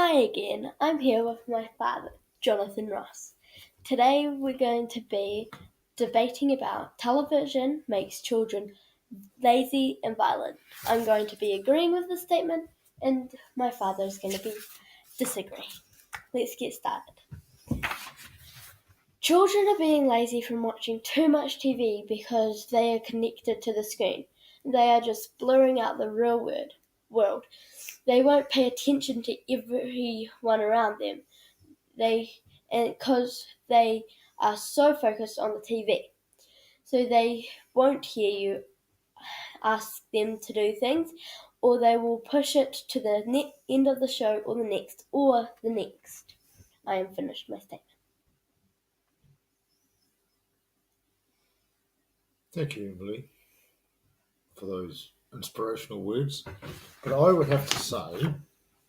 Hi again, I'm here with my father, Jonathan Ross. Today we're going to be debating about television makes children lazy and violent. I'm going to be agreeing with this statement, and my father is going to be disagreeing. Let's get started. Children are being lazy from watching too much TV because they are connected to the screen. They are just blurring out the real world. They won't pay attention to everyone around them. Because they are so focused on the TV. So they won't hear you ask them to do things, or they will push it to the end of the show or the next. I am finished my statement. Thank you, Emily, for those inspirational words. But I would have to say,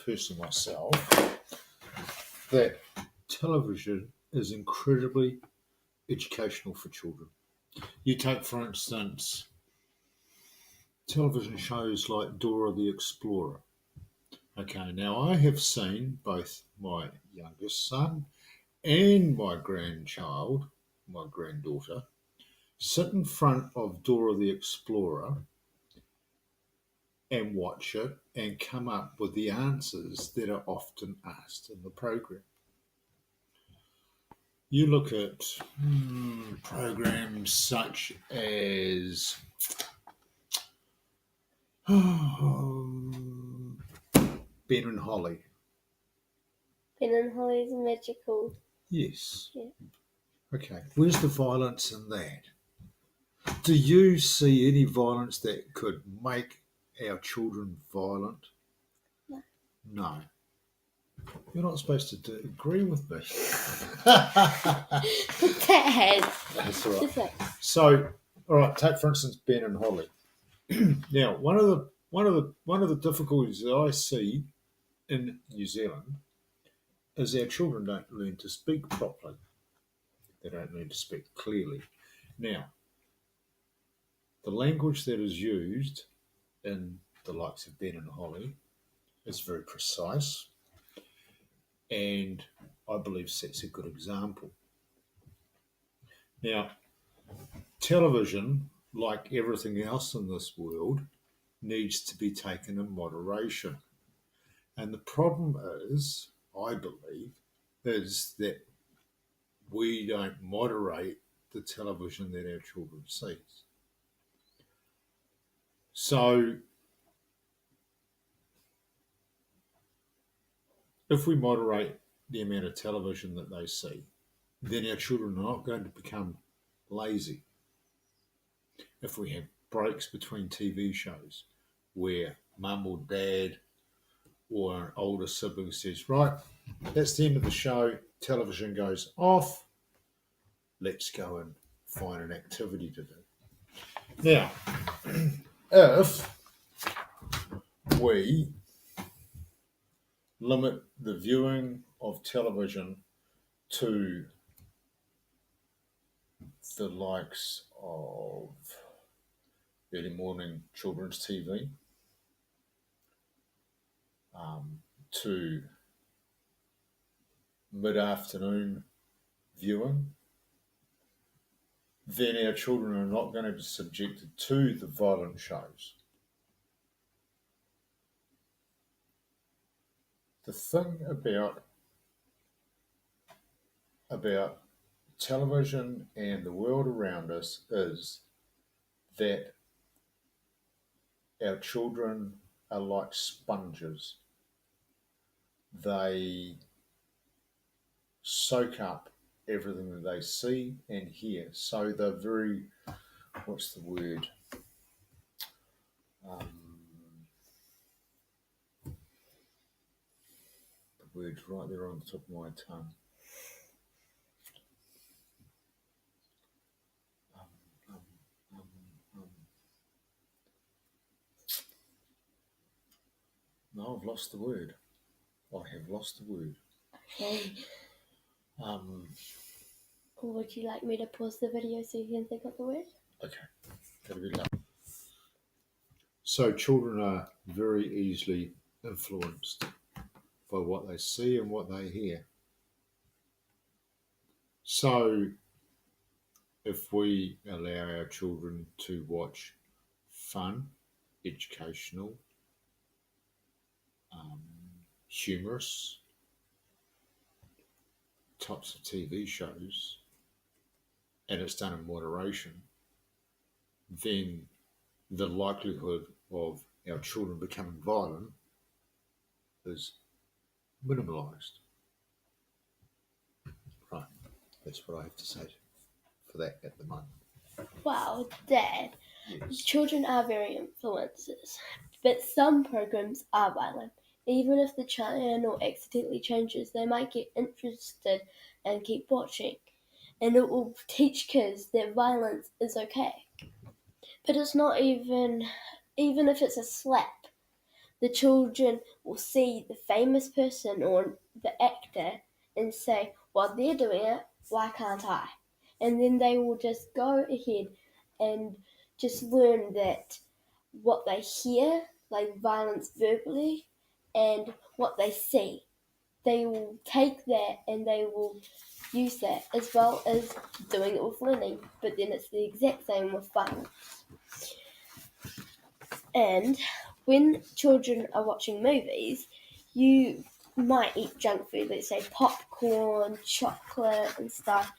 personally myself, that television is incredibly educational for children. You take, for instance, television shows like Dora the Explorer. Okay, now I have seen both my youngest son and my granddaughter, sit in front of Dora the Explorer and watch it and come up with the answers that are often asked in the program. You look at programs such as Ben and Holly. Ben and Holly's magical. Yes. Yeah. Okay. Where's the violence in that? Do you see any violence that could make our children violent? No. No. You're not supposed to agree with me. Dad. That's all right. Just like, So, all right. Take for instance Ben and Holly. Now, one of the difficulties that I see in New Zealand is our children don't learn to speak properly. They don't learn to speak clearly. Now, the language that is used in the likes of Ben and Holly is very precise, and I believe sets a good example. Now, television, like everything else in this world, needs to be taken in moderation. And the problem is, I believe, is that we don't moderate the television that our children see. So if we moderate the amount of television that they see, then our children are not going to become lazy. If we have breaks between TV shows where mum or dad or an older sibling says, right, that's the end of the show, television goes off, let's go and find an activity to do. Now, if we limit the viewing of television to the likes of early morning children's TV, to mid-afternoon viewing, then our children are not going to be subjected to the violent shows. The thing about television and the world around us is that our children are like sponges. They soak up everything that they see and hear. So they're very, what's the word? The word's right there on the top of my tongue. No, I've lost the word. I have lost the word. okay. Would you like me to pause the video so you can think of the word? Okay, that'll be done. So children are very easily influenced by what they see and what they hear. So, if we allow our children to watch fun, educational, humorous types of TV shows, and it's done in moderation, then the likelihood of our children becoming violent is minimalised. Right, that's what I have to say for that at the moment. Wow, Dad, Yes. children are very influencers, but some programs are violent. Even if the channel accidentally changes, they might get interested and keep watching. And it will teach kids that violence is okay. But it's not even if it's a slap, the children will see the famous person or the actor and say, well, they're doing it, why can't I? And then they will just go ahead and just learn that what they hear, like violence verbally, and what they see, they will take that and they will use that as well as doing it with learning. But then it's the exact same with violence. And when children are watching movies, you might eat junk food, let's say popcorn, chocolate, and stuff.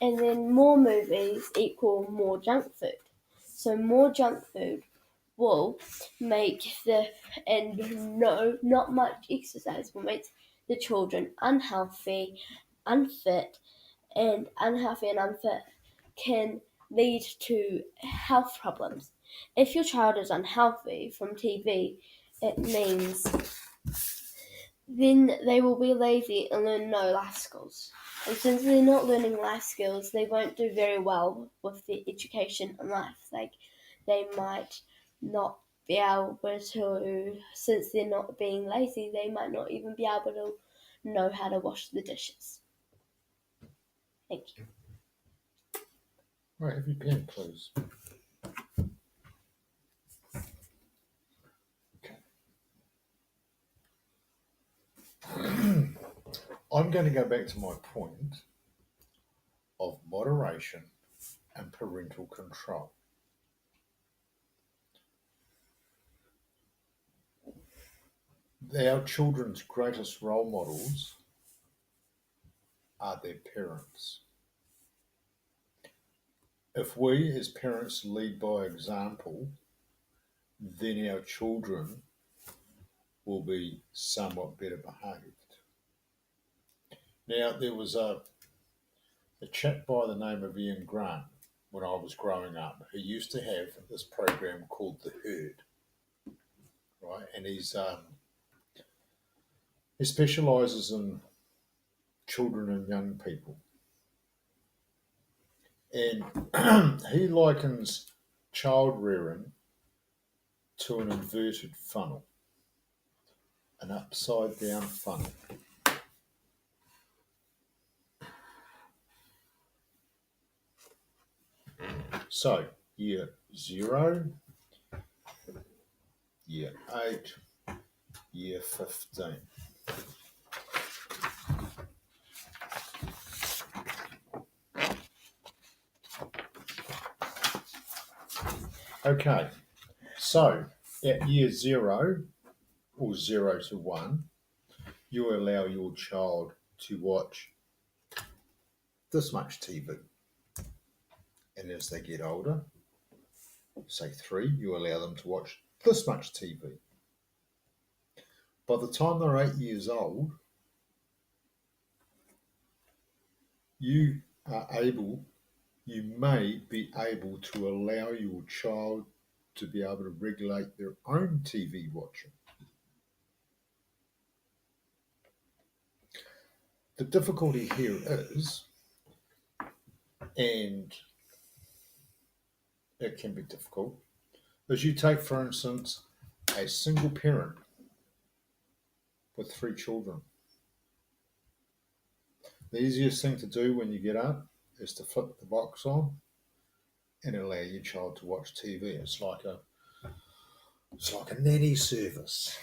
And then more movies equal more junk food. So more junk food will make not much exercise will make the children unhealthy, unfit, and unfit can lead to health problems. If your child is unhealthy from TV, it means then they will be lazy and learn no life skills. And since they're not learning life skills, they won't do very well with their education in life. Like they might not be able to, since they're not being lazy, they might not even be able to know how to wash the dishes. Thank you. Right, have your pen, please. Okay. I'm going to go back to my point of moderation and parental control. Our children's greatest role models are their parents. If we as parents lead by example, then our children will be somewhat better behaved. Now, there was a chap by the name of Ian Grant when I was growing up who used to have this program called The Herd, right? And he specialises in children and young people. And he likens child rearing to an inverted funnel, an upside down funnel. So, year 0, year 8, year 15. Okay, so at year 0 or 0 to 1, you allow your child to watch this much TV. And as they get older, say 3, you allow them to watch this much TV. By the time they're 8 years old, you may be able to allow your child to be able to regulate their own TV watching. The difficulty here is, and it can be difficult, is you take, for instance, a single parent with 3 children. The easiest thing to do when you get up is to flip the box on and allow your child to watch TV. It's like a nanny service.